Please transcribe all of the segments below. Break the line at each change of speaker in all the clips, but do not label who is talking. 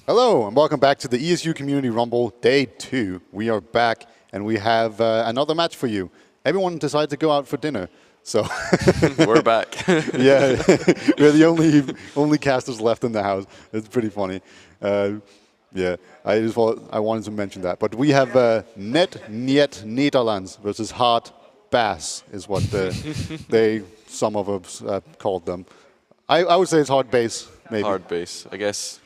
Hello, and welcome back to the ESU Community Rumble Day 2. We are back, and we have another match for you. Everyone decided to go out for dinner, so
we're back.
Yeah, we're the only casters left in the house. It's pretty funny. Yeah, I wanted to mention that. But we have Niet Nederlands versus Hard Bass is what some of us called them. I would say it's hard bass, maybe.
Hard bass, I guess.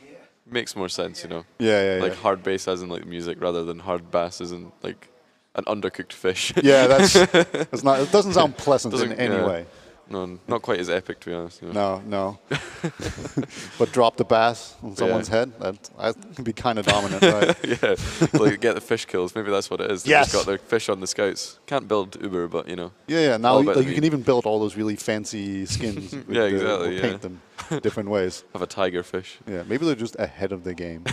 Makes more sense, you know.
Yeah.
Like hard bass as in like music, rather than hard bass as in like an undercooked fish.
Yeah, that's not. It doesn't sound pleasant in any way.
No, not quite as epic, to be honest. You know.
No. But drop the bass on someone's head. That can be kind of dominant, right?
Yeah, like get the fish kills. Maybe that's what it is. They just got their fish on the scouts. Can't build Uber, but you know.
Yeah. Now you can even build all those really fancy skins.
Yeah, exactly.
Paint them different ways.
Have a tiger fish.
Yeah, maybe they're just ahead of the game.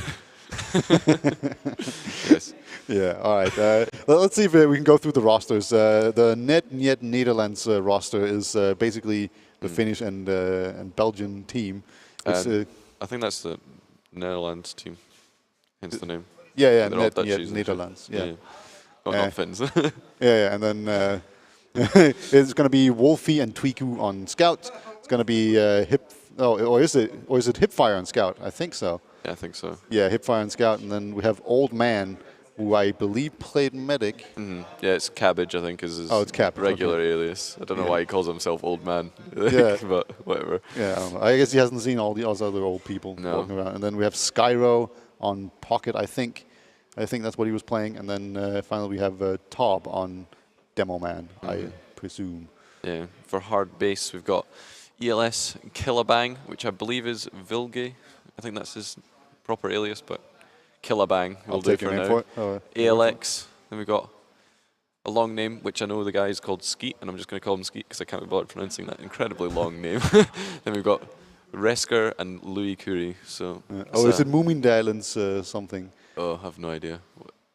Yes.
Yeah, all right. Let's see if we can go through the rosters. The Niet Nederlands roster is basically the Finnish and Belgian team.
I think that's the Netherlands team, hence the name.
Yeah,
Net
Netherlands. Yeah.
Not Finns.
Yeah, and then it's going to be Wolfie and Twiku on Scout. It's going to be or is it Hipfire on Scout? I think so.
Yeah, I think so.
Yeah, Hipfire and Scout, and then we have Old Man, who I believe played Medic.
Yeah, it's Cabbage, I think, is his regular alias. I don't know why he calls himself Old Man, but whatever.
Yeah, I guess he hasn't seen all the other old people walking around. And then we have Skyro on Pocket, I think. I think that's what he was playing. And then finally we have Tob on Demo Man, I presume.
Yeah, for hard bass we've got ELS Killabang, which I believe is Vilge. I think that's his proper alias, but Killabang will do for now. ALX, then we've got a long name, which I know the guy is called Skeet, and I'm just going to call him Skeet because I can't be bothered pronouncing that incredibly long name. Then we've got Resker and Louis Curie. So
is it Moomindalens something?
Oh, I have no idea.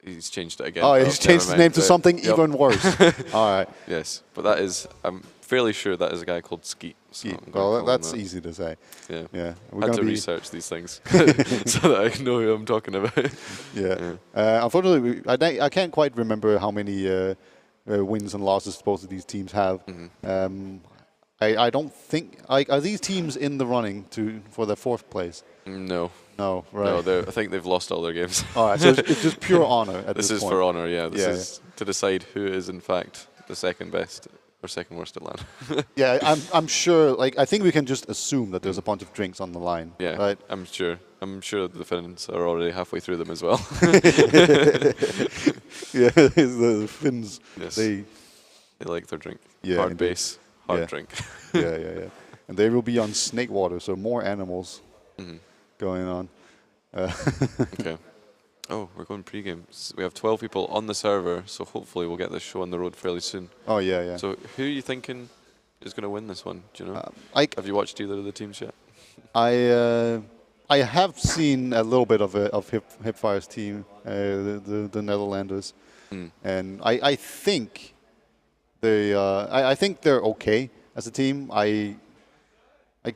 He's changed it again.
Oh, he's changed his name to something even worse. All right.
Yes, but that is, I'm fairly sure that is a guy called Skeet. So
well, that's easy to say.
Yeah. I had to research these things so that I know who I'm talking about.
Yeah. Unfortunately, I can't quite remember how many wins and losses both of these teams have. I don't think are these teams in the running for their fourth place?
No.
No, right.
No, I think they've lost all their games.
All right, so it's just pure honor at this point.
This is for honor, yeah. This is to decide who is in fact the second best or second worst at LAN.
Yeah, I'm sure. Like, I think we can just assume that there's a bunch of drinks on the line.
Yeah,
right.
I'm sure the Finns are already halfway through them as well.
Yeah, the Finns.
Yes.
They
like their drink.
Yeah,
hard bass, hard drink.
Yeah. And they will be on snake water, so more animals going on.
Okay. Oh, we're going pre-game. We have 12 people on the server, so hopefully we'll get this show on the road fairly soon.
Oh, yeah.
So who are you thinking is going to win this one? Do you know? Have you watched either of the teams yet?
I have seen a little bit of Hipfire's team, the Netherlanders, and I think I think they're okay as a team.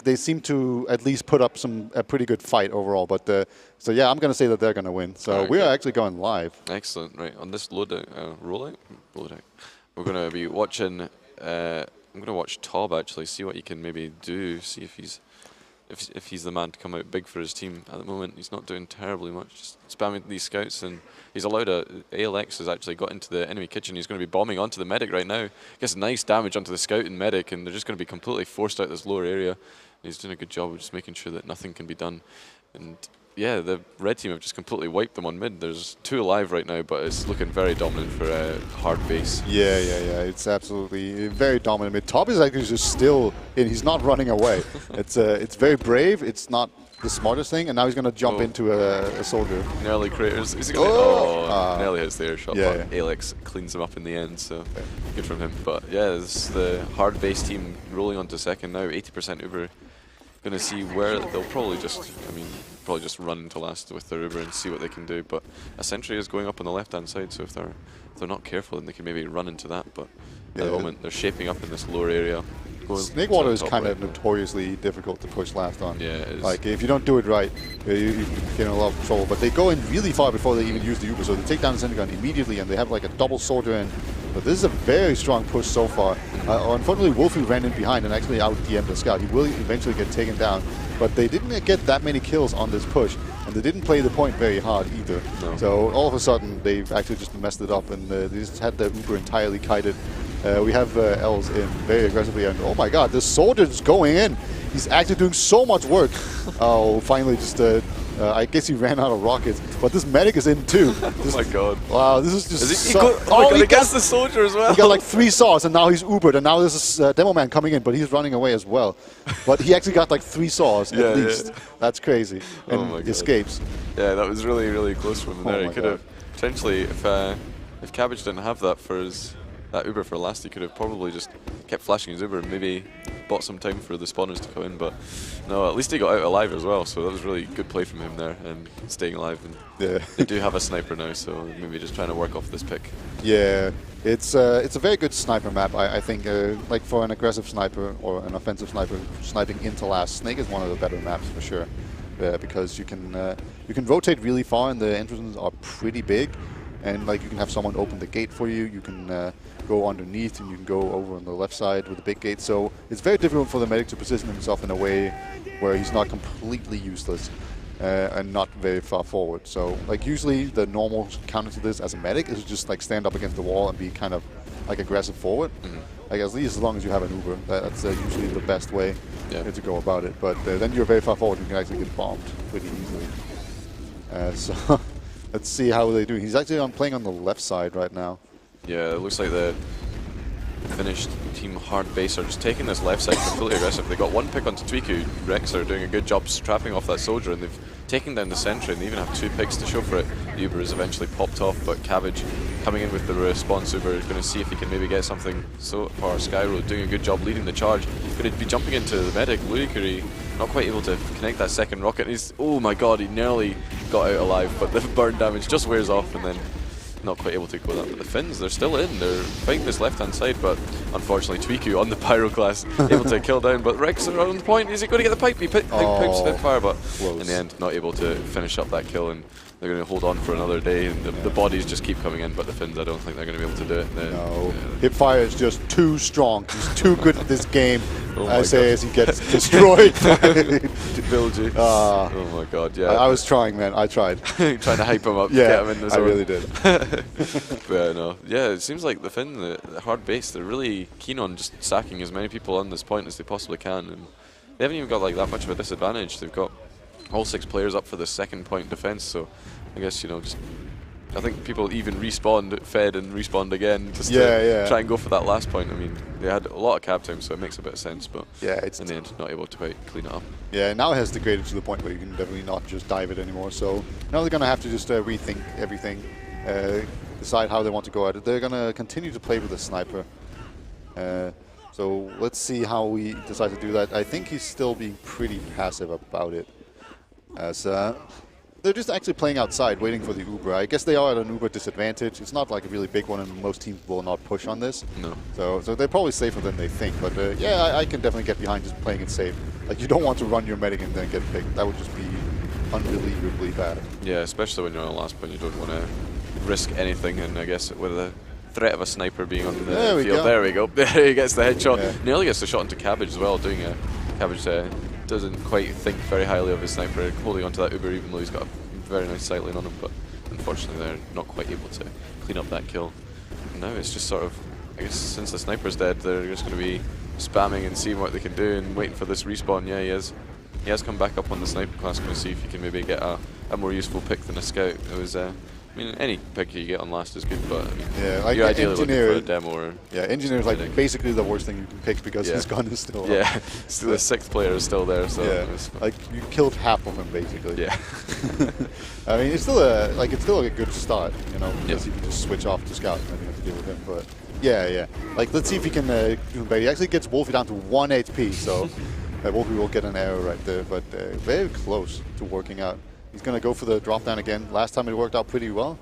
They seem to at least put up a pretty good fight overall. But so yeah, I'm going to say that they're going to win. So we are actually going live.
Excellent. Right, on this rollout, we're going to be watching. I'm going to watch Tob actually, see what he can maybe do. See if he's the man to come out big for his team. At the moment, he's not doing terribly much. Just spamming these scouts, and he's allowed ALX has actually got into the enemy kitchen. He's going to be bombing onto the medic right now. Gets nice damage onto the scout and medic, and they're just going to be completely forced out this lower area. And he's doing a good job of just making sure that nothing can be done. And yeah, the red team have just completely wiped them on mid. There's 2 alive right now, but it's looking very dominant for hard base.
Yeah. It's absolutely very dominant mid. Tob is actually just still in. He's not running away. It's very brave. It's not the smartest thing, and now he's going to jump into a soldier.
Nearly craters. Is he nearly hits the air shot, but Alex cleans him up in the end, so good from him. But yeah, this is the hard base team rolling onto second now, 80% Uber. Going to see where they'll probably just run into last with their Uber and see what they can do. But a sentry is going up on the left-hand side, so if they're not careful, then they can maybe run into that. But at the moment, they're shaping up in this lower area.
Snake water is kind of notoriously difficult to push last on.
Yeah, it is.
Like, if you don't do it right, you get in a lot of trouble. But they go in really far before they even use the Uber, so they take down the center gun immediately, and they have like a double soldier in. But this is a very strong push so far. Unfortunately, Wolfie ran in behind and actually out-DM'd the scout. He will eventually get taken down, but they didn't get that many kills on this push, and they didn't play the point very hard either.
No.
So all of a sudden, they've actually just messed it up, and they just had the Uber entirely kited. We have Els in very aggressively, and oh my god, this soldier's going in. He's actually doing so much work. Oh, finally just, I guess he ran out of rockets, but this medic is in too.
Oh my god.
Wow, this is just
he gets the soldier as well.
He got like 3 saws, and now he's Ubered, and now there's this demo man coming in, but he's running away as well. But he actually got like 3 saws at least. Yeah. That's crazy. And escapes.
Yeah, that was really, really close from him there. He could have potentially, if Cabbage didn't have that for that Uber for last, he could have probably just kept flashing his Uber and maybe bought some time for the spawners to come in. But no, at least he got out alive as well, so that was really good play from him there and staying alive. And they do have a sniper now, so maybe just trying to work off this pick.
Yeah, it's a very good sniper map. I think like for an aggressive sniper or an offensive sniper, sniping into last, Snake is one of the better maps for sure, because you can rotate really far and the entrances are pretty big. And like you can have someone open the gate for you. You can go underneath, and you can go over on the left side with the big gate. So it's very difficult for the medic to position himself in a way where he's not completely useless and not very far forward. So like usually the normal counter to this as a medic is just like stand up against the wall and be kind of like aggressive forward. Like at least as long as you have an Uber, that's usually the best way to go about it. But then you're very far forward, you can actually get bombed pretty easily. So. Let's see how they do. He's actually playing on the left side right now. Yeah,
it looks like the Finnish team hard base are just taking this left side completely aggressive. They got 1 pick onto Twiku. Rex are doing a good job trapping off that soldier, and they've taken down the sentry, and they even have 2 picks to show for it. The Uber is eventually popped off, but Cabbage coming in with the response Uber is going to see if he can maybe get something. So far, Skyro doing a good job leading the charge. Going to be jumping into the medic. Luikuri not quite able to connect that second rocket. Oh my god, he nearly got out alive, but the burn damage just wears off, and then not quite able to go that. But the Finns, they're still in. They're fighting this left-hand side, but unfortunately Twiku on the Pyroclast able to kill down. But Rex are on the point. Is he going to get the pipe? He pipes Spitfire, but in the end not able to finish up that kill. And they're going to hold on for another day, and the bodies just keep coming in, but the Finns, I don't think they're going to be able to do it.
No, Hipfire is just too strong. He's too good at this game. I say as he gets destroyed by
Bilgy. Oh my god, yeah.
I was trying, man. I tried.
Trying to hype him up,
yeah,
get him in the
zone. I really did.
But no, yeah, it seems like the Finn, the hard base, they're really keen on just sacking as many people on this point as they possibly can, and they haven't even got like that much of a disadvantage. They've got all 6 players up for the second point defense, so I guess, you know, just I think people even respawned, fed and respawned again just to try and go for that last point. I mean, they had a lot of cap time, so it makes a bit of sense, but in the end, not able to quite clean it up.
Yeah, now it has degraded to the point where you can definitely not just dive it anymore, so now they're going to have to just rethink everything, decide how they want to go at it. They're going to continue to play with the sniper. So let's see how we decide to do that. I think he's still being pretty passive about it, as they're just actually playing outside, waiting for the Uber. I guess they are at an Uber disadvantage. It's not like a really big one, and most teams will not push on this.
No.
So they're probably safer than they think. But yeah, I can definitely get behind just playing it safe. Like, you don't want to run your medic and then get picked. That would just be unbelievably bad.
Yeah, especially when you're on the last point, you don't want to risk anything. And I guess with the threat of a sniper being on the field, there we go. He gets the headshot. Yeah. Nearly gets the shot into Cabbage as well. Doing a Cabbage doesn't quite think very highly of his sniper, holding onto that Uber even though he's got a very nice sight line on him, but unfortunately they're not quite able to clean up that kill. And now it's just sort of, I guess since the sniper's dead, they're just going to be spamming and seeing what they can do and waiting for this respawn. Yeah, he has come back up on the sniper class. Going to see if he can maybe get a more useful pick than a scout. It was I mean, any pick you get on last is good, but I mean,
like
you're ideally looking for a demo or...
Yeah, engineer is like basically the worst thing you can pick because his gun is still
up. So the 6th player is still there, so...
like you killed half of him basically.
Yeah.
I mean, it's still a good start, you know, because you can just switch off to scout and nothing have to deal with him, but... Yeah. Like, let's see if he can do better. He actually gets Wolfie down to 1 HP, so Wolfie will get an arrow right there, but very close to working out. He's going to go for the drop down again. Last time it worked out pretty well.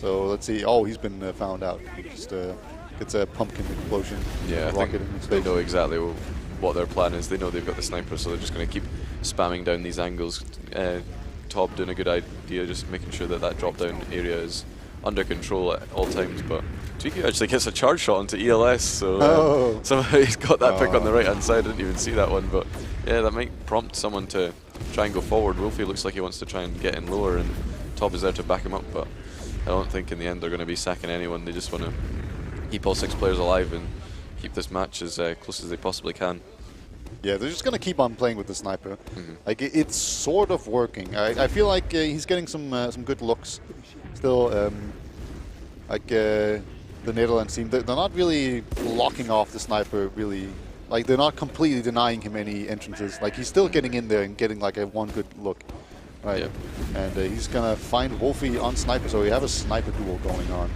So let's see. Oh, he's been found out. He just gets a pumpkin explosion.
Yeah, I think they know exactly what their plan is. They know they've got the sniper, so they're just going to keep spamming down these angles. Top doing a good idea, just making sure that that drop down area is under control at all times. But Tweaky actually gets a charge shot onto ELS, so somehow he's got that pick on the right hand side. I didn't even see that one, but yeah, that might prompt someone to try and go forward. Wolfie looks like he wants to try and get in lower, and Top is there to back him up, but I don't think in the end they're going to be sacking anyone. They just want to keep all 6 players alive and keep this match as close as they possibly can.
Yeah, they're just going to keep on playing with the sniper. Like, it's sort of working. I feel like he's getting some good looks still. Like, the Netherlands team, they're not really locking off the sniper, really. Like, they're not completely denying him any entrances. Like, he's still getting in there and getting, like, one good look. Right.
Yep.
And he's going to find Wolfie on sniper, so we have a sniper duel going on.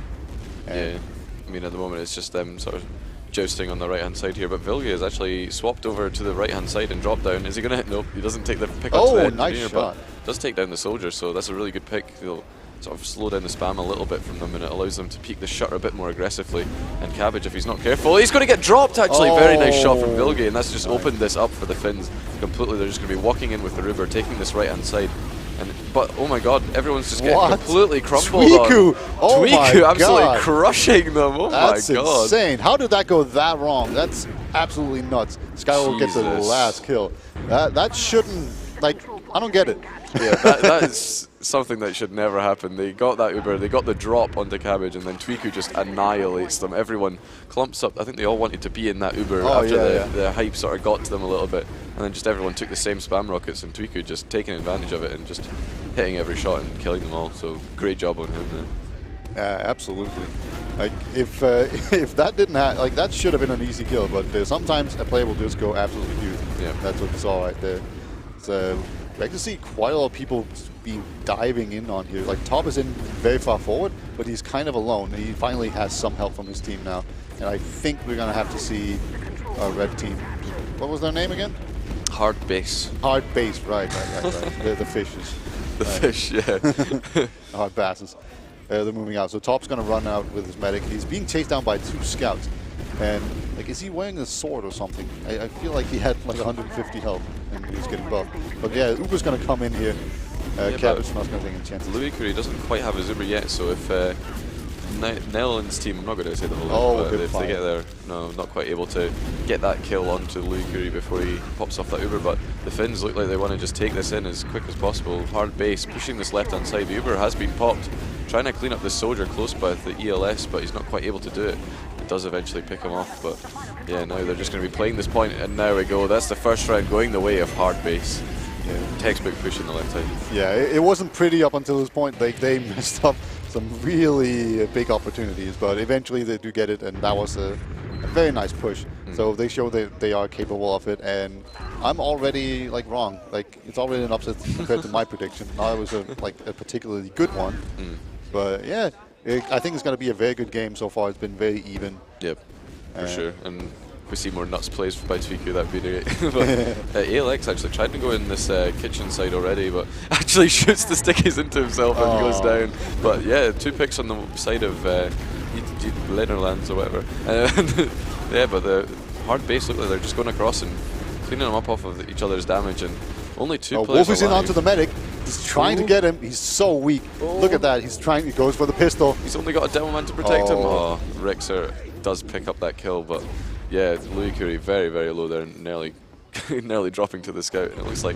And
yeah, I mean, at the moment it's just them sort of jousting on the right hand side here, but Vilge has actually swapped over to the right hand side and dropped down. Is he going to hit? Nope, he doesn't take the pick onto the engineer,
nice shot.
But does take down the soldier, so that's a really good pick. He'll sort of slow down the spam a little bit from them, and it allows them to peek the shutter a bit more aggressively. And Cabbage, if he's not careful, he's going to get dropped actually. Very nice shot from Vilge, and that's just opened this up for the Finns completely. They're just going to be walking in with the Ruber, taking this right hand side. But oh my god, everyone's just getting completely crumpled
Tweaku!
on. Tweaku absolutely crushing them. Oh
that's
my god.
That's insane. How did that go that wrong? That's absolutely nuts. Skyward gets the last kill. That shouldn't, like, I don't get it.
Yeah, that is something that should never happen. They got that Uber, they got the drop onto Cabbage, and then Tweaku just annihilates them. Everyone clumps up. I think they all wanted to be in that Uber after the hype sort of got to them a little bit. And then just everyone took the same spam rockets, and Tweaku just taking advantage of it and just hitting every shot and killing them all. So great job on him there.
Absolutely. Like, if that didn't happen, like, that should have been an easy kill, but sometimes a player will just go absolutely huge. Yeah, that's what we saw right there. So I can see quite a lot of people be diving in on here. Like, Top is in very far forward, but he's kind of alone. He finally has some help from his team now, and I think we're gonna have to see a red team. What was their name again?
Hard base.
Hard base, right. The fishes.
The fish, yeah.
Hard basses. They're moving out. So Top's going to run out with his medic. He's being chased down by 2 scouts. And, like, is he wearing a sword or something? I feel like he had, like, 150 health and he was getting buffed. But, yeah, Uber's going to come in here. Cabbage's not going to take any chances.
Louis Curie doesn't quite have his Uber yet, so if Nederlands team, I'm not going to say the whole name, but if they get there, no, not quite able to get that kill onto Louis Curie before he pops off that Uber, but the Finns look like they want to just take this in as quick as possible. Hard base, pushing this left hand side. The Uber has been popped, trying to clean up this soldier close by the ELS, but he's not quite able to do it. It does eventually pick him off, but yeah, now they're just going to be playing this point, and there we go. That's the first round going the way of Hard base. Yeah, textbook push in the left side. Yeah,
it wasn't pretty up until this point. Like, they messed up some really big opportunities, but eventually they do get it, and that was a very nice push. So they show that they are capable of it, and I'm already, like, wrong. Like, it's already an upset compared to my prediction. Now it was a particularly good one, but yeah, I think it's going to be a very good game so far. It's been very even.
Yep, for sure. And if we see more nuts plays by Tweaku, that'd be great. But ALX actually tried to go in this kitchen side already, but actually shoots the stickies into himself and goes down. But yeah, 2 picks on the side of Nederlands or whatever. Yeah, but the Hard base look like they're just going across and cleaning them up off of each other's damage, and only 2 players
Wolf is in onto the medic. He's trying to get him. He's so weak. Look at that. He's trying. He goes for the pistol.
He's only got a demo man to protect him. Oh, Rixer does pick up that kill, but yeah, Louis Curie very, very low there, nearly dropping to the scout. And it looks like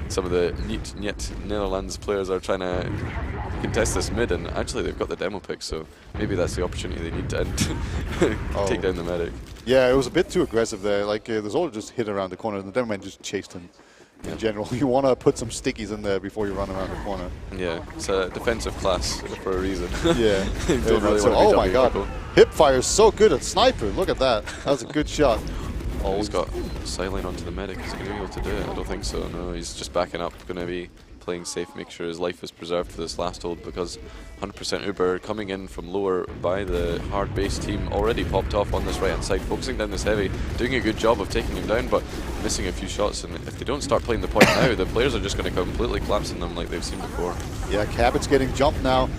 some of the Niet Nederlands players are trying to contest this mid, and actually they've got the demo pick, so maybe that's the opportunity they need to take down the medic.
Yeah, it was a bit too aggressive there. Like, the soldier just hit around the corner, and the demo man just chased him. In general, you want to put some stickies in there before you run around the corner.
Yeah, it's a defensive class for a reason.
Yeah.
Don't really
oh my god, Hipfire is so good at sniper. Look at that. That was a good shot.
Oh, he's got sideline onto the medic. Is he going to be able to do it? I don't think so. No, he's just backing up. Going to be playing safe, make sure his life is preserved for this last hold, because 100% Uber coming in from lower by the Hard base team already popped off on this right hand side, focusing down this heavy, doing a good job of taking him down, but missing a few shots. And if they don't start playing the point now, the players are just going to completely collapse on them like they've seen before.
Yeah, Cabot's getting jumped now.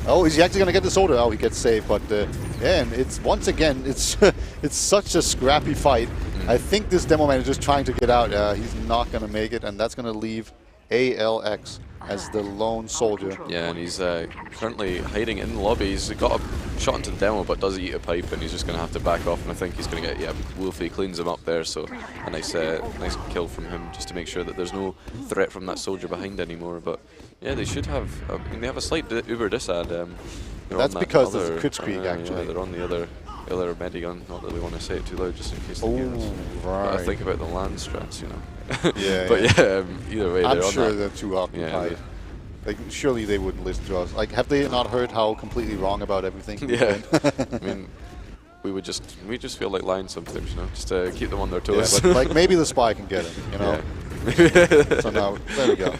Oh, is he actually going to get the soldier? Oh, he gets saved, but yeah, and it's once again, it's it's such a scrappy fight. I think this demo man is just trying to get out. He's not going to make it, and that's going to leave ALX as the lone soldier.
Yeah, and he's currently hiding in the lobby. He's got a shot into the demo, but does eat a pipe, and he's just going to have to back off. And I think he's going to get, Wolfie cleans him up there. So a nice kill from him, just to make sure that there's no threat from that soldier behind anymore. But yeah, they should have. I mean, they have a slight Uber disad.
That's because there's a crit squeak, actually.
Yeah, they're on the other medigun. Not that we want to say it too loud, just in case they hear us.
Right.
But I think about the land strats, you know.
Yeah.
But either way,
I'm
they're
sure
on that.
they're too occupied.
Yeah.
Like, surely they wouldn't listen to us. Like, have they not heard how completely wrong about everything?
Yeah. I mean, we just feel like lying sometimes, you know, just to keep them on their toes.
Yeah, but like maybe the spy can get him, you know.
Yeah.
So now, there we go.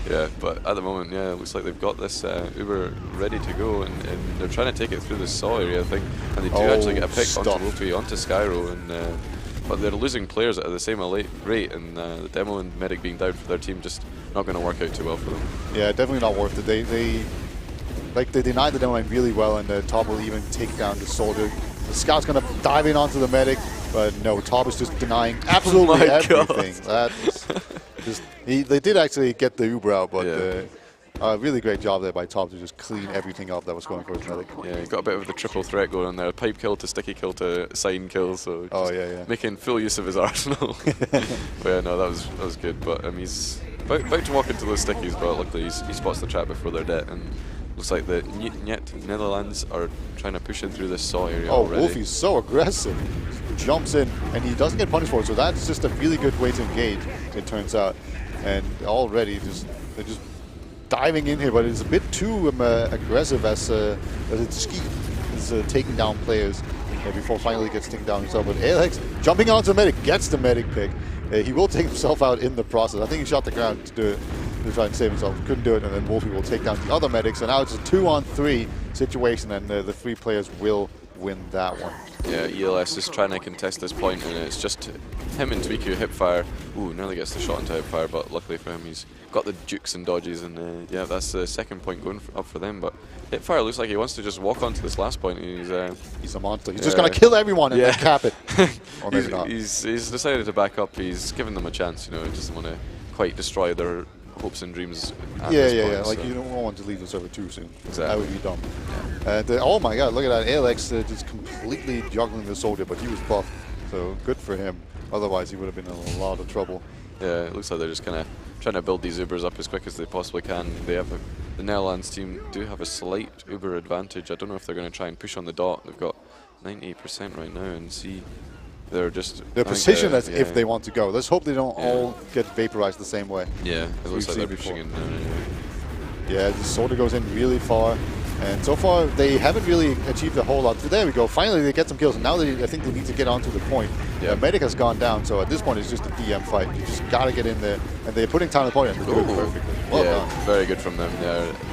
Yeah, but at the moment, yeah, it looks like they've got this Uber ready to go, and they're trying to take it through the saw area, I think, and they do actually get a pick onto Wolfie, onto Skyro, and but they're losing players at the same rate, and the demo and medic being down for their team just not going to work out too well for them.
Yeah, definitely not worth it. They deny the demo line really well, and Top will even take down the soldier. The scout's going to dive in onto the medic, but no, Top is just denying absolutely everything. That was just, they did actually get the Uber out, but really great job there by Top to just clean everything up that was going for his medic.
Yeah, he got a bit of the triple threat going on there. Pipe kill to sticky kill to sign kill, so making full use of his arsenal. But yeah, no, that was good. But he's about to walk into those stickies, but luckily he spots the trap before they're dead, and looks like the Niet Nederlands are trying to push in through this saw area already.
Wolfie's so aggressive. Jumps in, and he doesn't get punished for it, so that's just a really good way to engage, it turns out. And already they're just diving in here, but it's a bit too aggressive as Ski is taking down players before finally gets taken down himself. But Alex jumping onto the medic, gets the medic pick. He will take himself out in the process. I think he shot the ground to do it, to try and save himself. Couldn't do it, and then Wolfie will take down the other medics. So now it's a 2-on-3 situation, and the 3 players will win that one.
Yeah, ELS is trying to contest this point, and it's just him and Tweaku hipfire. Ooh, nearly gets the shot into hipfire, but luckily for him, he's got the jukes and dodges, and yeah, that's the second point going up for them. But hipfire looks like he wants to just walk onto this last point. And
he's a monster. He's just gonna kill everyone and then cap it. Or maybe not.
He's decided to back up. He's given them a chance. You know, he doesn't want to quite destroy their hopes and dreams. At this point,
like
so.
you don't want to leave the server too soon.
Exactly.
That would be dumb. Yeah. And oh my God, look at that! Alex just completely juggling the soldier, but he was buffed, so good for him. Otherwise, he would have been in a lot of trouble.
Yeah, it looks like they're just kind of trying to build these Ubers up as quick as they possibly can. They have the Netherlands team do have a slight Uber advantage. I don't know if they're going to try and push on the dot. They've got 98% right now, and see. They're
positioned as if they want to go. Let's hope they don't all get vaporized the same way.
Yeah, it looks like they're pushing in.
Yeah, the soldier goes in really far, and so far they haven't really achieved a whole lot. So there we go. Finally, they get some kills, and now I think they need to get onto the point. Yeah, medic has gone down, so at this point it's just a DM fight. You just got to get in there, and they're putting time on the point, and they're doing it perfectly. Well done.
Very good from them.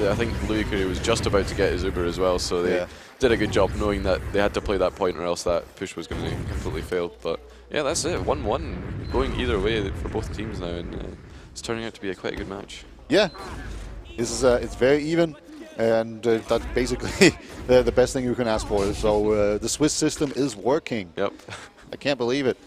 I think Louis Curry was just about to get his Uber as well, so they did a good job knowing that they had to play that point, or else that push was going to completely fail. But yeah, that's it. 1-1, going either way for both teams now, and it's turning out to be quite a good match.
Yeah, this is it's very even, and that's basically the best thing you can ask for. So the Swiss system is working.
Yep.
I can't believe it.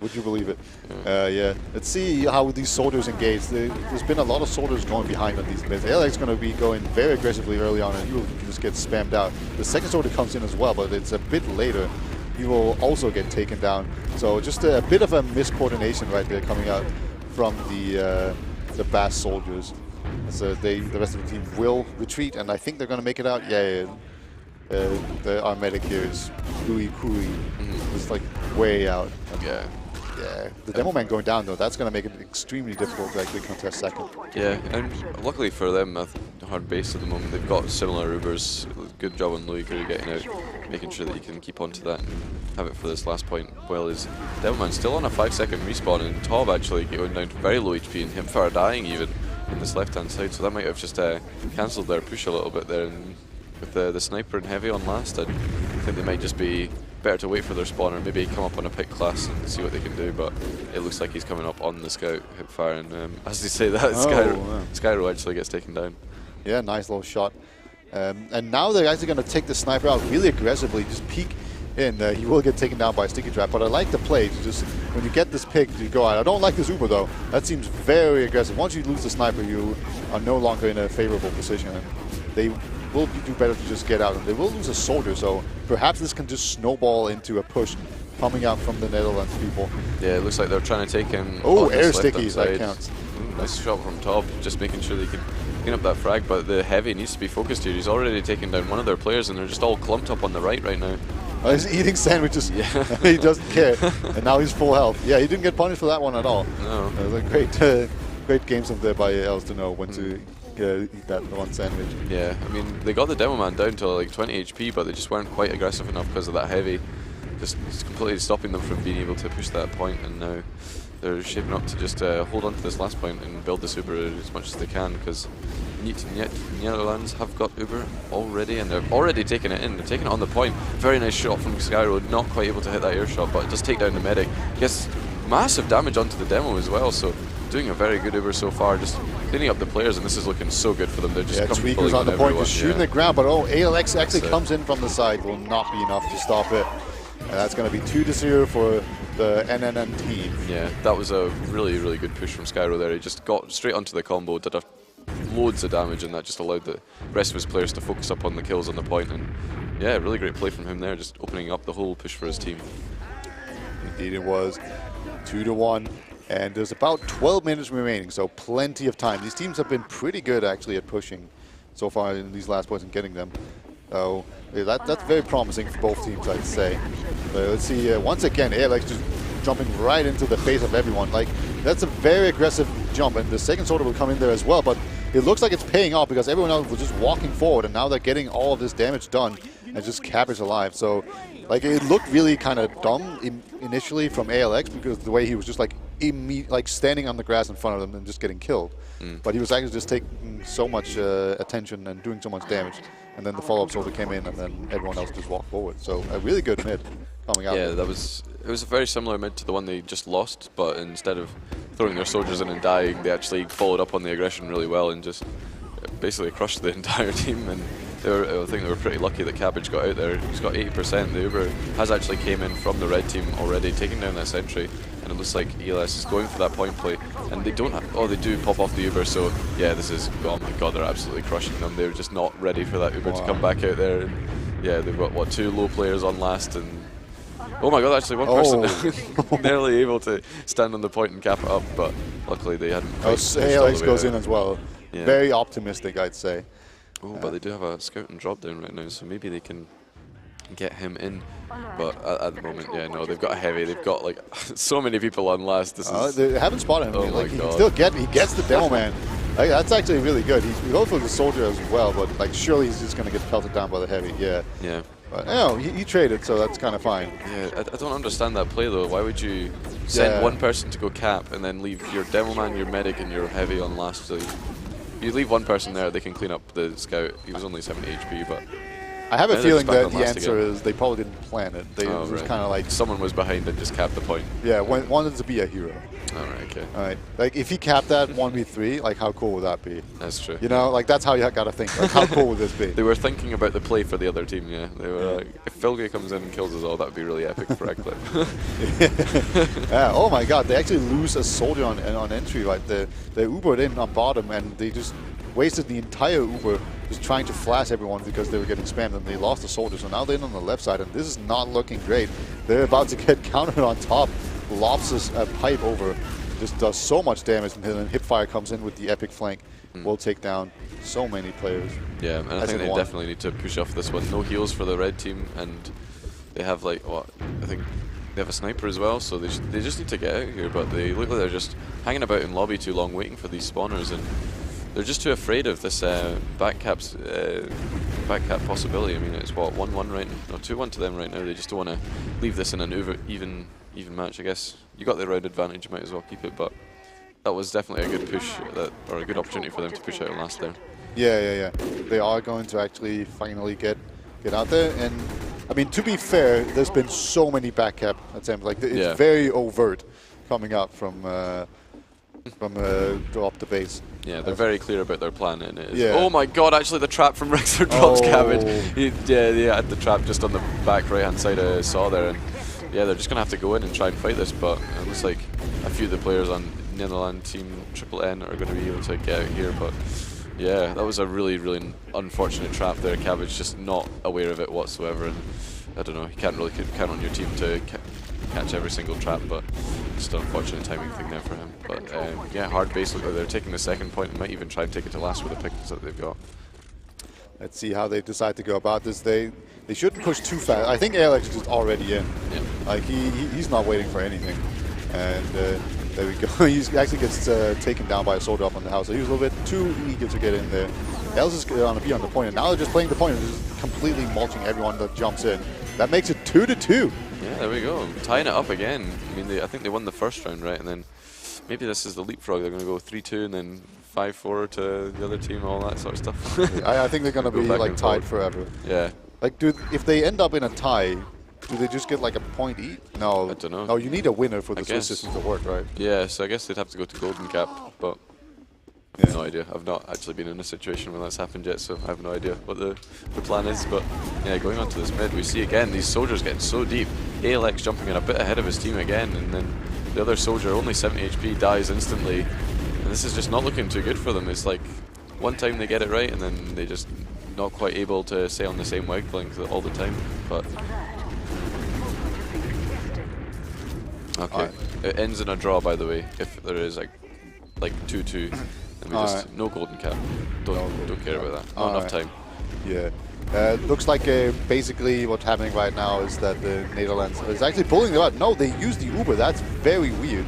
Would you believe it? Yeah. Let's see how these soldiers engage. There's been a lot of soldiers going behind on these bids. Alex is going to be going very aggressively early on, and he will just get spammed out. The second soldier comes in as well, but it's a bit later. He will also get taken down. So just a bit of a miscoordination right there coming out from the Bass soldiers. So the rest of the team will retreat, and I think they're going to make it out. Our medic here is Louis Kui. It's like way out.
Yeah.
The demo man going down though, that's going to make it extremely difficult to actually contest second.
Yeah, and luckily for them, hard base at the moment, they've got similar Ubers. Good job on Louis Kui getting out, making sure that he can keep on to that and have it for this last point. Well, his demo man still on a 5-second respawn, and Tob actually going down to very low HP, and himfire dying even on this left-hand side. So that might have just cancelled their push a little bit there. And with the sniper and heavy on last, I think they might just be better to wait for their spawner, maybe come up on a pick class and see what they can do. But it looks like he's coming up on the scout hipfire, and as they say that, Skyro actually gets taken down. Yeah,
nice little shot. And now they're actually going to take the sniper out really aggressively, just peek in, he will get taken down by a sticky trap. But I like the play to just, when you get this pick, you go out. I don't like this Uber though. That seems very aggressive. Once you lose the sniper, you are no longer in a favorable position. And they will do better to just get out. And they will lose a soldier, so perhaps this can just snowball into a push coming out from the Netherlands people.
Yeah, it looks like they're trying to take him.
Oh, air stickies, that counts.
Nice shot from top, just making sure they can clean up that frag, but the heavy needs to be focused here. He's already taken down one of their players and they're just all clumped up on the right now.
Oh, he's eating sandwiches.
Yeah.
He doesn't care. And now he's full health. Yeah, he didn't get punished for that one at all.
No.
It was a great games from there by Els to know when to eat that one sandwich.
Yeah, I mean, they got the demo man down to like 20 HP, but they just weren't quite aggressive enough because of that heavy. Just completely stopping them from being able to push that point, and now they're shaping up to just hold on to this last point and build this Uber as much as they can, because Nederlands have got Uber already, and they've already taken it in. They're taking it on the point. Very nice shot from Skyro, not quite able to hit that air shot, but it does take down the medic. Gets massive damage onto the demo as well, so doing a very good Uber so far, just cleaning up the players, and this is looking so good for them. They're just
Tweaker's on the point, just shooting the ground, but ALX actually comes in from the side, will not be enough to stop it. And that's going to be 2-0 for the NNN team.
Yeah, that was a really, really good push from Skyro there. He just got straight onto the combo, did loads of damage, and that just allowed the rest of his players to focus up on the kills on the point. And yeah, really great play from him there, just opening up the whole push for his team.
Indeed it was. 2-1. And there's about 12 minutes remaining, so plenty of time. These teams have been pretty good actually at pushing so far in these last points and getting them. So that's very promising for both teams, I'd say. But let's see, once again, ALX just jumping right into the face of everyone. Like, that's a very aggressive jump, and the second soldier will come in there as well, but it looks like it's paying off because everyone else was just walking forward, and now they're getting all of this damage done and just Cabbage alive. So, like, it looked really kind of dumb initially from ALX because the way he was just like standing on the grass in front of them and just getting killed. But he was actually just taking so much attention and doing so much damage. And then the follow-up soldier came in, and then everyone else just walked forward. So a really good mid coming out.
Yeah, it was a very similar mid to the one they just lost, but instead of throwing their soldiers in and dying, they actually followed up on the aggression really well and just basically crushed the entire team. And I think they were pretty lucky that Cabbage got out there. He's got 80%. The Uber has actually came in from the red team already, taking down that sentry. And it looks like ELS is going for that point play, and they don't they do pop off the Uber, so yeah, this is, oh my god, they're absolutely crushing them. They're just not ready for that Uber to come back out there. And yeah, they've got, what, 2 low players on last, and oh my god, actually one person nearly able to stand on the point and cap it up, but luckily they hadn't.
ALX goes in as well. Yeah. Very optimistic, I'd say.
Oh, but they do have a scout and drop down right now, so maybe they can get him in. But at the moment, yeah, no, they've got a heavy. They've got like so many people on last. This is,
they haven't spotted him.
Oh
like,
my
he
god!
He gets the demo man. Like, that's actually really good. He goes for the soldier as well, but like surely he's just gonna get pelted down by the heavy. Yeah.
Yeah.
But no, he traded, so that's kind of fine.
Yeah, I don't understand that play though. Why would you send one person to go cap and then leave your demo man, your medic, and your heavy on last? So you leave one person there, they can clean up the scout. He was only 70 HP, but
I have a feeling that the answer is they probably didn't plan it. They it was kind of like
someone was behind and just capped the point.
Yeah, wanted to be a hero.
All right, okay.
All right, like if he capped that 1v3, like how cool would that be?
That's true.
You know, like that's how you gotta think. Like how cool would this be?
They were thinking about the play for the other team. Yeah, they were like, if Filge comes in and kills us all, that would be really epic for Eclip.
Yeah. Oh my God, they actually lose a soldier on entry. Like they Ubered in on bottom, and they just wasted the entire Uber just trying to flash everyone because they were getting spammed, and they lost the soldier. So now they're in on the left side, and this is not looking great. They're about to get countered on top. Lobs a pipe over, just does so much damage, and then Hipfire comes in with the epic flank. Will take down so many players.
Yeah, and I think they definitely need to push off this one. No heals for the red team, and they have like, what, I think they have a sniper as well, so they just need to get out here, but they look like they're just hanging about in lobby too long waiting for these spawners, and they're just too afraid of this back cap possibility. I mean, it's what, 1-1 right now, no, 2-1 to them right now. They just don't want to leave this in an even match, I guess. You got the round advantage, you might as well keep it, but that was definitely a good push, or a good opportunity for them to push out last there.
Yeah. They are going to actually finally get out there, and I mean, to be fair, there's been so many back cap attempts. Like it's very overt coming out from from drop the base.
Yeah, they're very clear about their plan, and it is.
Yeah.
Oh my God! Actually, the trap from Rexer drops
Oh.
Cabbage. Yeah, had the trap just on the back right-hand side I saw there, and yeah, they're just gonna have to go in and try and fight this. But it looks like a few of the players on Netherlands team Triple N are going to be able to get out here. But yeah, that was a really, really unfortunate trap there. Cabbage just not aware of it whatsoever, and I don't know. You can't really count on your team to catch every single trap, but just an unfortunate timing thing there for him. But yeah, hard base. Look like they're taking the second point and might even try and take it to last with the picks that they've got.
Let's see how they decide to go about this. They shouldn't push too fast. I think Alex is just already in.
Yeah.
Like he's not waiting for anything. And there we go. He actually gets taken down by a soldier up on the house. So he was a little bit too eager to get in there. Else is going to be on the point, and now they're just playing the point and just completely mulching everyone that jumps in. That makes it 2-2.
Yeah, there we go. Tying it up again. I mean, I think they won the first round, right? And then maybe this is the leapfrog. They're going to go 3-2 and then 5-4 to the other team, all that sort of stuff.
I think they're going to be like tied forever.
Yeah.
Like, if they end up in a tie, do they just get like a point each? No.
I don't know.
No, you need a winner for the Swiss system to work, right?
Yeah, so I guess they'd have to go to Golden Cap, but I have no idea. I've not actually been in a situation where that's happened yet, so I have no idea what the plan is. But yeah, going on to this mid, we see again these soldiers getting so deep. ALX jumping in a bit ahead of his team again, and then the other soldier, only 70 HP, dies instantly. And this is just not looking too good for them. It's like one time they get it right, and then they just not quite able to stay on the same wavelength all the time. But okay, it ends in a draw, by the way. If there is like 2-2, then we just no golden cap. Don't care about that. Not enough time.
Yeah. Looks like basically what's happening right now is that the Netherlands is actually pulling them out. No, they use the Uber. That's very weird.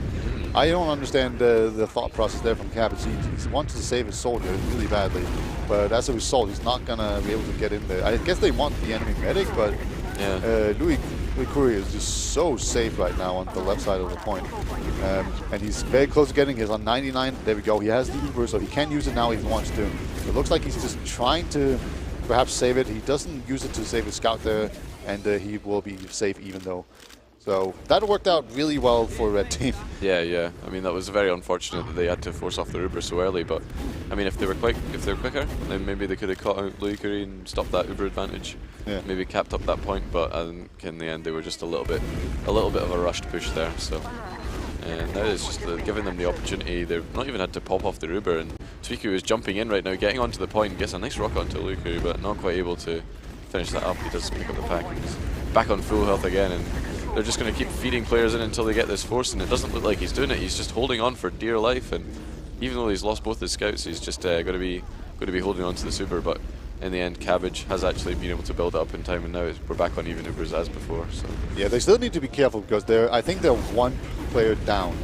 I don't understand the thought process there from Cabbage. He wants to save his soldier really badly, but as a result, he's not going to be able to get in there. I guess they want the enemy medic, but
yeah.
Louis Courier is just so safe right now on the left side of the point. And he's very close to getting his on 99. There we go. He has the Uber, so he can use it now if he wants to. It looks like he's just trying to perhaps save it. He doesn't use it to save his scout there, and he will be safe even though. So that worked out really well for Red Team.
Yeah. I mean, that was very unfortunate that they had to force off the Uber so early. But I mean, if they were quicker, then maybe they could have caught out Louis Curie and stopped that Uber advantage.
Yeah.
Maybe capped up that point. But I think in the end, they were just a little bit of a rushed push there. So, and that is just giving them the opportunity. They've not even had to pop off the Uber, and Twiku is jumping in right now, getting onto the point, gets a nice rock onto Louis Curie, but not quite able to finish that up. He does pick up the pack, and he's back on full health again, and they're just going to keep feeding players in until they get this force, and it doesn't look like he's doing it. He's just holding on for dear life, and even though he's lost both his scouts, he's just going to be holding on to the super. But in the end, Cabbage has actually been able to build it up in time, and now we're back on even Ubers as before. So
yeah, they still need to be careful because I think they're one player down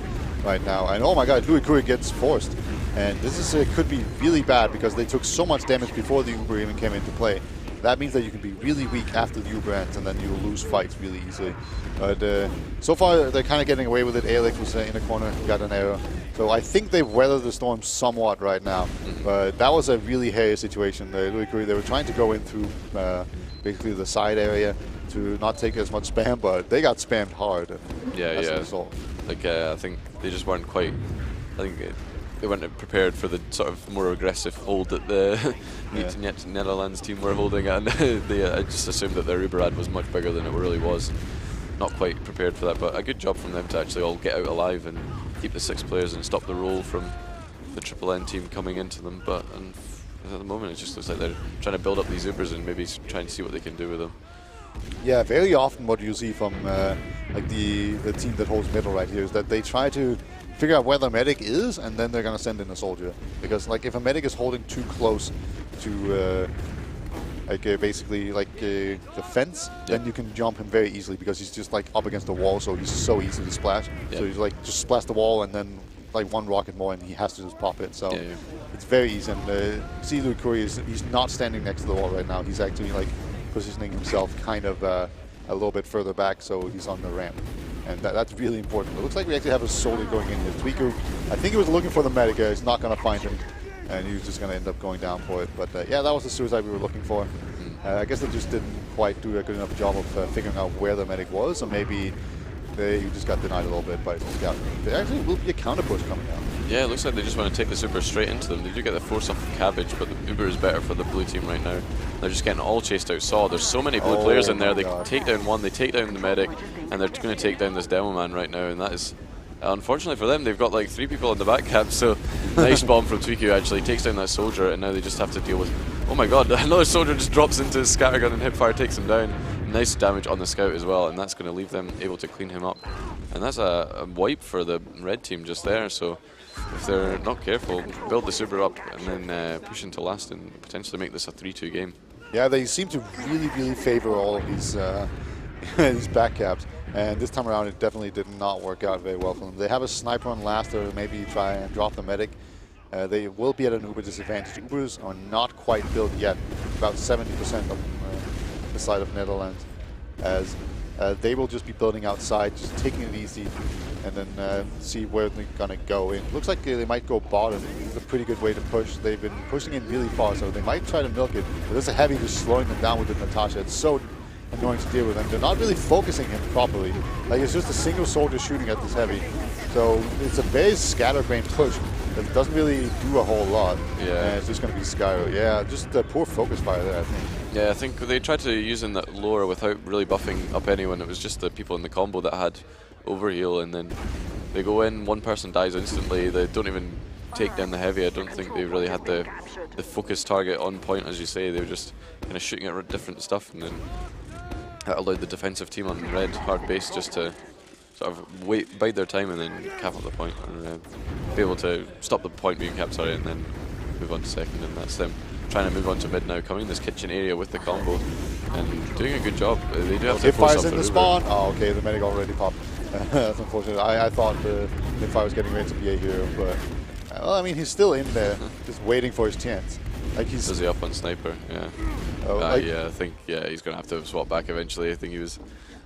right now, and oh my God, Louis Courier gets forced, and this could be really bad because they took so much damage before the Uber even came into play. That means that you can be really weak after the Uber ends, and then you'll lose fights really easily. But so far, they're kind of getting away with it. Alex was in the corner, got an arrow. So I think they've weathered the storm somewhat right now. But that was a really hairy situation. Louis Curie, they were trying to go in through basically the side area to not take as much spam, but they got spammed hard. As a result.
Like I think they just weren't quite. I think they weren't prepared for the sort of more aggressive hold that the Niet Netherlands team were holding, and they just assumed that their Uber ad was much bigger than it really was. Not quite prepared for that, but a good job from them to actually all get out alive and keep the 6 players and stop the roll from the Triple N team coming into them. But at the moment, it just looks like they're trying to build up these Ubers and maybe try and see what they can do with them.
Yeah, very often what you see from like the team that holds middle right here is that they try to figure out where the medic is, and then they're going to send in a soldier. Because like if a medic is holding too close to basically the fence, then you can jump him very easily because he's just like up against the wall, so he's so easy to splash. So he's like just splash the wall and then like one rocket more, and he has to just pop it. So it's very easy. And see Louis Curie he's not standing next to the wall right now. He's actually like positioning himself kind of a little bit further back, so he's on the ramp. And that's really important. It looks like we actually have a soldier going in here. Twiku, I think he was looking for the medic. He's not going to find him, and he was just going to end up going down for it. But yeah, that was the suicide we were looking for. I guess they just didn't quite do a good enough job of figuring out where the medic was, or maybe he just got denied a little bit by the scout. There actually will be a counter push coming out.
Yeah, it looks like they just want to take the super straight into them. They do get the force off of Cabbage, but the Uber is better for the blue team right now. They're just getting all chased out. Saw, there's so many blue players in there. They take down one, they take down the medic, and they're going to take down this demo man right now. And that is, unfortunately for them, they've got like 3 people in the back camp. So nice bomb from Twiku actually takes down that soldier, and now they just have to deal with. Oh my God! Another soldier just drops into his scattergun and hipfire takes him down. Nice damage on the scout as well, and that's going to leave them able to clean him up. And that's a wipe for the red team just there. So if they're not careful, build the super up and then push into last and potentially make this a 3-2 game.
Yeah, they seem to really favor all of these these back caps, and this time around it definitely did not work out very well for them. They have a sniper on last, or maybe try and drop the medic. They will be at an Uber disadvantage. Ubers are not quite built yet, about 70% of the side of Netherlands, as they will just be building outside, just taking it easy, and then see where they're going to go in. Looks like they might go bottom. This is a pretty good way to push. They've been pushing in really far, so they might try to milk it. But there's a heavy just slowing them down with the Natasha. It's so annoying to deal with, and they're not really focusing him properly. Like, it's just a single soldier shooting at this heavy. So it's a very scatterbrained push that doesn't really do a whole lot.
Yeah.
And it's just going to be Skyro. Yeah, just a poor focus fire there, I think.
Yeah, I think they tried to use in that lower without really buffing up anyone. It was just the people in the combo that had overheal, and then they go in, one person dies instantly. They don't even take down the heavy. I don't think they really had the focus target on point, as you say. They were just kind of shooting at different stuff, and then that allowed the defensive team on red hard base just to sort of bide their time and then cap up the point, and be able to stop the point being capped, sorry, and then move on to second. And that's them trying to move on to mid now, coming in this kitchen area with the combo and doing a good job. They do have to force
fires
up
in the spawn. Oh, okay, the medic already popped. That's unfortunate. I thought the fire was getting ready to be a hero, but well, I mean, he's still in there, just waiting for his chance. Like, he's.
Is he up on sniper? Yeah. Yeah, I think he's gonna have to swap back eventually. I think he was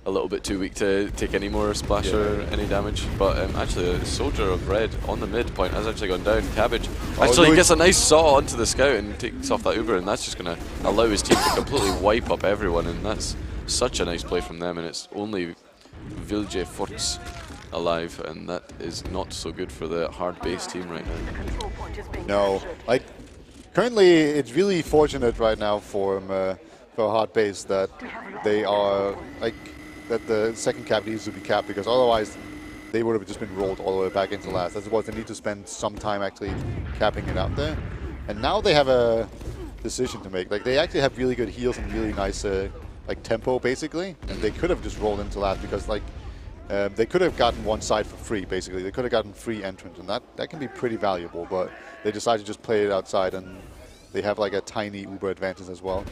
a little bit too weak to take any more splash or any damage. But actually, a soldier of red on the mid point has actually gone down. Cabbage actually gets a nice saw onto the scout and takes off that Uber, and that's just going to allow his team to completely wipe up everyone. And that's such a nice play from them. And it's only Vilje Forts alive, and that is not so good for the hard base team right now.
No, like currently, it's really fortunate right now for hard base that they are like. That the second cap needs to be capped, because otherwise they would have just been rolled all the way back into last. That's what they need to spend some time actually capping it out there. And now they have a decision to make. Like, they actually have really good heals and really nice like tempo basically, and they could have just rolled into last, because like they could have gotten one side for free basically. They could have gotten free entrance, and that can be pretty valuable. But they decided to just play it outside, and they have like a tiny Uber advantage as well.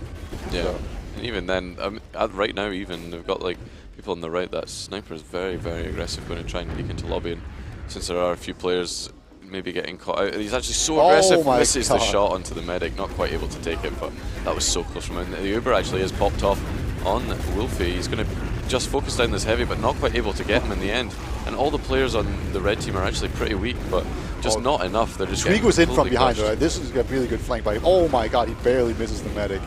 Yeah.
So.
And even then, right now, even they've got like people on the right. That sniper is very aggressive, going to try and peek into lobby. And since there are a few players maybe getting caught out, he's actually so aggressive, misses the shot onto the medic, not quite able to take it. But that was so close from him. The Uber actually has popped off on Wolfie. He's going to just focus down this heavy, but not quite able to get him in the end. And all the players on the red team are actually pretty weak, but just not enough. They're just
Tweak was in from behind. Right? This is a really good flank by him. Oh my God, he barely misses the medic.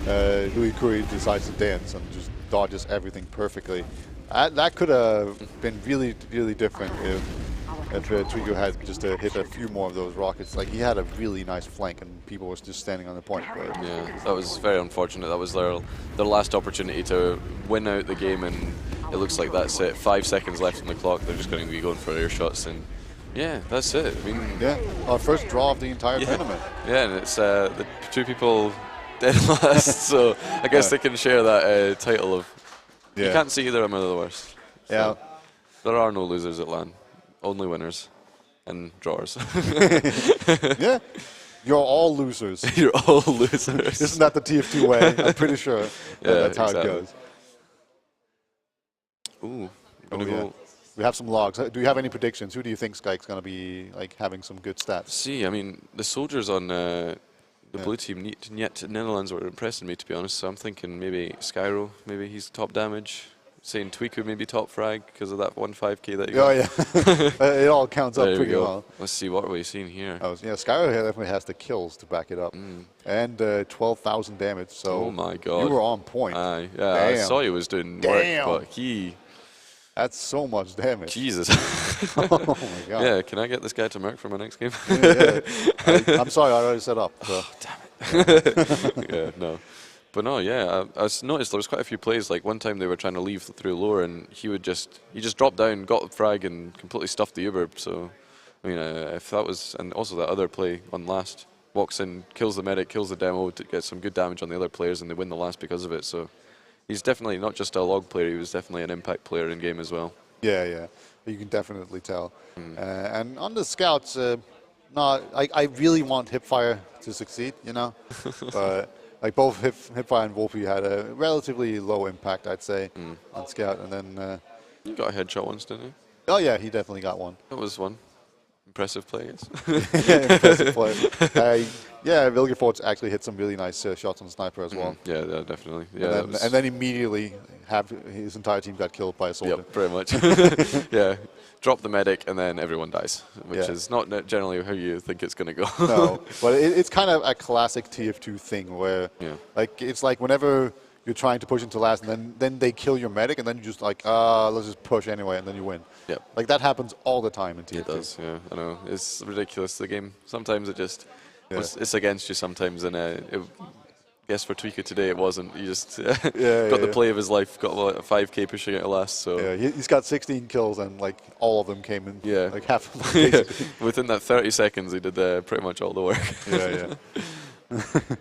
Louis Curry decides to dance and just dodges everything perfectly. That could have been really different if Trigo had just hit a few more of those rockets. Like, he had a really nice flank, and people were just standing on the point. But
yeah, that was very unfortunate. That was their last opportunity to win out the game, and it looks like that's it. 5 seconds left on the clock. They're just going to be going for air shots, and yeah, that's it. I mean,
yeah, our first draw of the entire tournament.
Yeah, and it's the 2 people dead last, so I guess they can share that title of. You can't see either of them are the worst. So
yeah,
there are no losers at LAN, only winners and drawers.
Yeah, you're all losers.
You're all losers.
Isn't that the TF2 way? I'm pretty sure that's how it goes.
Ooh,
we have some logs. Do you have any predictions? Who do you think Skyke's going to be like having some good stats?
See, I mean, the soldiers on the blue team, Niet Nederlands, were impressing me, to be honest. So I'm thinking maybe Skyro, maybe he's top damage. Saying Twiku maybe top frag because of that 1.5k that you got.
Oh yeah, it all counts up pretty well.
Let's see, what are we seeing here?
Oh, yeah, Skyro definitely has the kills to back it up, and 12,000 damage. So
oh my God,
you were on point.
Yeah, I saw he was doing work, but he
That's so much damage.
Jesus.
Oh my god.
Yeah, can I get this guy to Merc for my next game?
Yeah. I'm sorry, I already set up. So.
Damn it. Yeah, no. But no, yeah, I noticed there was quite a few plays. Like one time they were trying to leave through lore, and he just dropped down, got the frag, and completely stuffed the Uber. So, I mean, if that was, and also that other play on last, walks in, kills the medic, kills the demo, to get some good damage on the other players, and they win the last because of it. So, he's definitely not just a log player; he was definitely an impact player in game as well.
Yeah, you can definitely tell. And on the scouts, no, I really want Hipfire to succeed, you know, but. Like both Hipfire and Wolfie had a relatively low impact, I'd say, on Scout. And then...
you got a headshot once, didn't you?
Oh, yeah, he definitely got one.
That was one. Impressive play, I guess.
Impressive play. Yeah, Vilgefortz actually hit some really nice shots on Sniper as well.
Yeah, definitely. Yeah,
and then immediately his entire team got killed by a soldier.
Yep, pretty much. Yeah, drop the medic and then everyone dies, which is not generally how you think it's going to go.
No, but it's kind of a classic TF2 thing where like it's like whenever you're trying to push into last and then they kill your medic and then you just like, let's just push anyway and then you win.
Yep.
Like that happens all the time in TF2.
It does, yeah, I know. It's ridiculous, the game. Sometimes it just, it's against you sometimes, and I guess for Tweaka today it wasn't. He just got the play of his life, got a 5k pushing it at last. So
yeah, he's got 16 kills and like all of them came in.
Yeah,
like half of them. Basically.
Within that 30 seconds, he did pretty much all the work.
Yeah.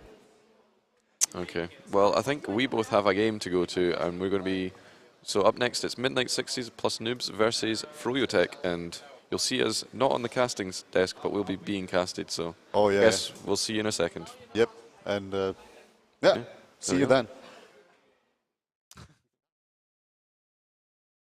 Okay, well, I think we both have a game to go to, and we're going to be. So up next, it's Midnight 60s plus Noobs versus Froyotech, and you'll see us not on the casting desk, but we'll be being casted. So I guess we'll see you in a second.
Yep, and see you then.